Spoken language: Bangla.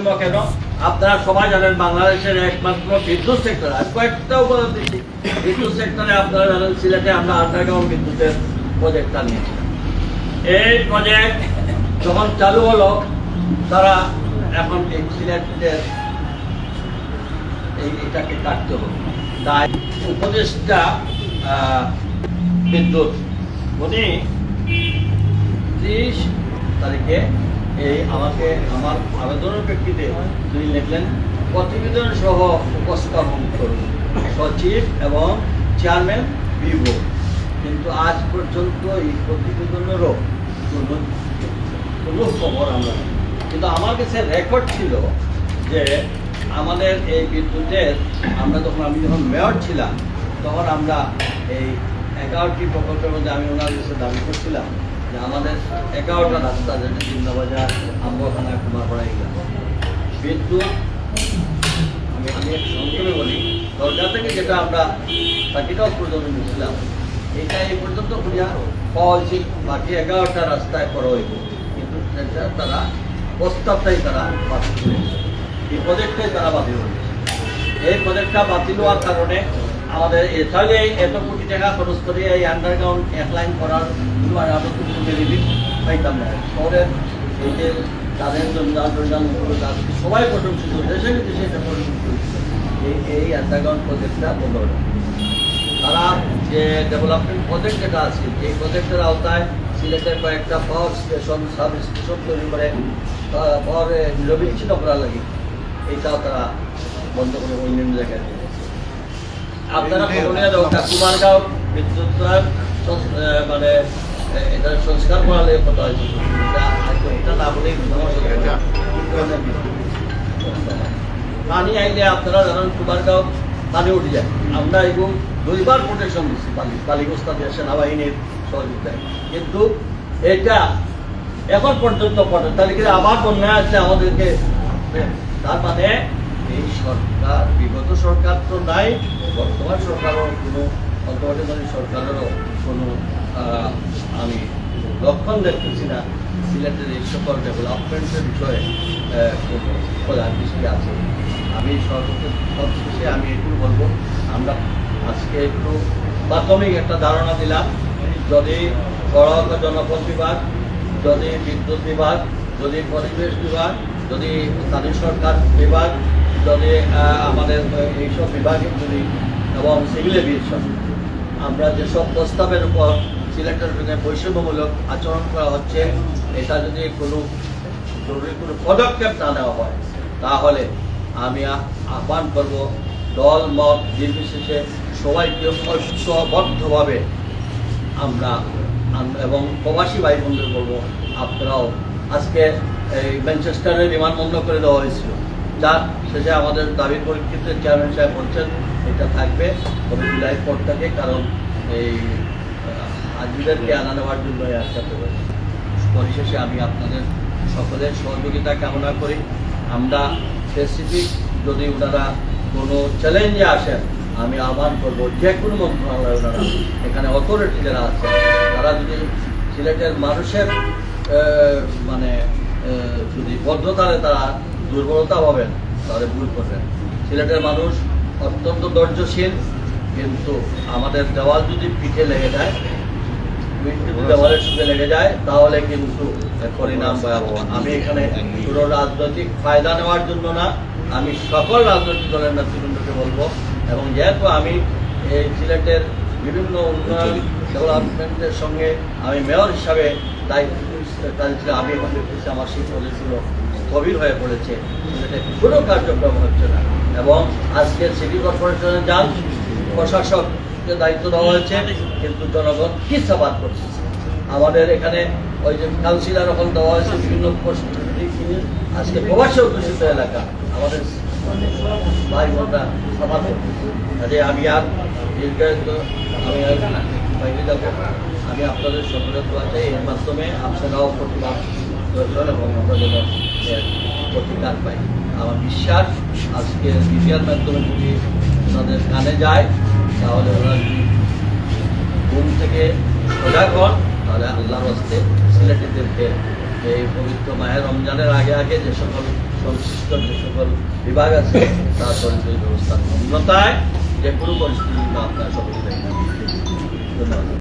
বৈষম্য কেন? আপনারা সবাই জানেন বাংলাদেশের একমাত্র বিদ্যুৎ সেক্টর, আর কয়েকটা উপাদান দিচ্ছি, বিদ্যুৎ সেক্টরে আপনারা জানেন সিলেটে আমরা আন্ডারগ্রাউন্ড বিদ্যুতের প্রজেক্টটা নিয়েছিলাম। এই প্রজেক্ট যখন চালু হলো, তারা এখন এই সিলেটের এটাকে কাটতে হলো। তাই উপদেষ্টা বিদ্যুৎ উনি 30 তারিখে আমাকে আমার আবেদনের প্রেক্ষিতে তিনি লিখলেন প্রতিবেদন সহ উপস্থাপন করুন সচিব এবং চেয়ারম্যান বিভো। কিন্তু আজ পর্যন্ত এই প্রতিবেদনেরও কোনো খবর আমরা নেই। কিন্তু আমার কাছে রেকর্ড ছিল যে আমাদের এই বিদ্যুতের আমি যখন মেয়র ছিলাম, তখন আমরা এই 11টি প্রকল্পের মধ্যে আমি ওনার কাছে দাবি করছিলাম যে আমাদের 11টা রাস্তা, যেটা জিন্দাবাজার, আম্বখানা, কুমারপাড়া, এগুলো বিদ্যুৎ আমি সংক্ষেপে বলি, দরজা থেকে যেটা আমরা 30 পর্যন্ত নিয়েছিলাম, এটা এই পর্যন্ত খুঁজিয়া পাওয়া উচিত, বাকি 11টা রাস্তায় করা হইব। কিন্তু তারা প্রস্তাবটাই তারা বাতিল করেছে, এই প্রজেক্টটাই তারা বাতিল করেছে। এই প্রজেক্টটা বাতিল হওয়ার কারণে আমাদের তাহলে এত কোটি টাকা খরচ করে এই আন্ডারগ্রাউন্ড এক লাইন করার রিলিফ পাইতাম না। শহরের এই যে তাদের সবাই প্রশংসিত, দেশে বিদেশে এটা প্রশংসিত, এই আন্ডারগ্রাউন্ড প্রজেক্টটা বন্ধ করে। তারা যে ডেভেলপমেন্ট প্রজেক্ট যেটা আছে, এই প্রজেক্টের আওতায় সিলেটের কয়েকটা পাওয়ার স্টেশন, সাব স্টেশন তৈরি করে পাওয়ার নিরবিচ্ছিন্ন করার লাগে, এইটাও তারা বন্ধ করে অন্যান্য জায়গায় দিয়েছে। আপনারা কুমারগাঁও বিদ্যুৎ মানে এটা সংস্কার করালে কথা হয়েছে, এটা না বলেই পানি আইলে আপনারা জানেন কুমারগাঁও পানি উঠে যায়। আমরা এবং 2বার প্রোটেকশন দিচ্ছি বালিগস্তা দিয়ে সেনাবাহিনীর সহযোগিতায়, কিন্তু এটা এখন পর্যন্ত তালিকা আবার বন্যা আছে আমাদেরকে। তার মানে এই সরকার, বিগত সরকার তো নাই, বর্তমান সরকারও কোনো, অন্তর্বর্তীকালীন সরকারেরও কোনো আমি লক্ষণ দেখতেছি না সিলেটের এই সকল ডেভেলপমেন্টের বিষয়ে কোনো প্রধান দৃষ্টি আছে। আমি সবশেষে আমি এটুকু বলবো, আমরা আজকে একটু প্রাথমিক একটা ধারণা দিলাম, যদি সড়ক ও জনপথ বিভাগ, যদি বিদ্যুৎ বিভাগ, যদি পরিবেশ বিভাগ, যদি স্থানীয় সরকার বিভাগ, যদি আমাদের এইসব বিভাগে যদি এবং সিভিল এভিয়েশন, আমরা যেসব প্রস্তাবের উপর সিলেটের বৈষম্যমূলক আচরণ করা হচ্ছে, এটা যদি কোনো জরুরি কোনো পদক্ষেপ না নেওয়া হয়, তাহলে আমি আহ্বান করব দল মত নির্বিশেষে সবাইকে ঐক্যবদ্ধভাবে আমরা এবং প্রবাসী ভাই বোনদের বলবো, আপনারাও আজকে এই ম্যানচেস্টারে বিমানবন্দর করে দেওয়া হয়েছিল, যার শেষে আমাদের দাবির পরিপ্রেক্ষিতে চেয়ারম্যান সাহেব বলছেন এটা থাকবে তবে জুলাই পর থেকে, কারণ এই হাজিদেরকে আনা নেওয়ার জন্য একসাথে হয়েছে। পরিশেষে আমি আপনাদের সকলের সহযোগিতা কামনা করি। আমরা স্পেসিফিক যদি ওনারা কোনো চ্যালেঞ্জে আসেন, আমি আহ্বান করবো যে কোনো মন্ত্রণালয় ওনারা এখানে অথরিটি যারা আছে, তারা যদি সিলেটের মানুষের মানে যদি বদ্ধতারে তারা দুর্বলতা পাবেন, তাহলে ভুল করবেন। সিলেটের মানুষ অত্যন্ত ধৈর্যশীল, কিন্তু আমাদের দেওয়াল যদি পিঠে লেগে যায়, দেওয়ালের সঙ্গে লেগে যায়, তাহলে কিন্তু পরিণাম ভয়াবহ। আমি এখানে পুরো রাজনৈতিক ফায়দা নেওয়ার জন্য না, আমি সকল রাজনৈতিক দলের নেতৃবৃন্দকে বলবো, এবং যেহেতু আমি এই সিলেটের বিভিন্ন উন্নয়ন ডেভেলপমেন্টের সঙ্গে আমি মেয়র হিসাবে দায়িত্ব, আমি এখন দেখতেছি আমার সেই প্রজেক্টগুলো স্থবির হয়ে পড়েছে, সিলেটে কোনো কার্যক্রম হচ্ছে না। এবং আজকে সিটি কর্পোরেশনে যান, প্রশাসককে দায়িত্ব দেওয়া হয়েছে, কিন্তু জনগণ কি সাবাদ করছে। আমাদের এখানে ওই যে কাউন্সিলর এখন দেওয়া হয়েছে বিভিন্ন আজকে প্রবাসী অধ্যুষিত এলাকা, আমাদের ভাই বোনরা সাবাদ করতেছে। কাজে আমি আর দীর্ঘায়িত আমি বাইরে যাব, আমি আপনাদের সকলের দোয়া চাই, এর মাধ্যমে আপনারাও প্রতিবাদ করবেন এবং আমরা যেন প্রতিকার পাই। আমার বিশ্বাস আজকে মিডিয়ার মাধ্যমে যদি ওনাদের কানে যায়, তাহলে ওরা যদি ঘুম থেকে সজাগ হন, তাহলে আল্লাহর হস্তে সিলেটিদেরকে এই পবিত্র মায়ের রমজানের আগে আগে যে সকল সংশ্লিষ্ট যে সকল বিভাগ আছে তার সরকারি ব্যবস্থার নম্রতায় যে কোনো পরিস্থিতি আপনার সকলে ধন্যবাদ।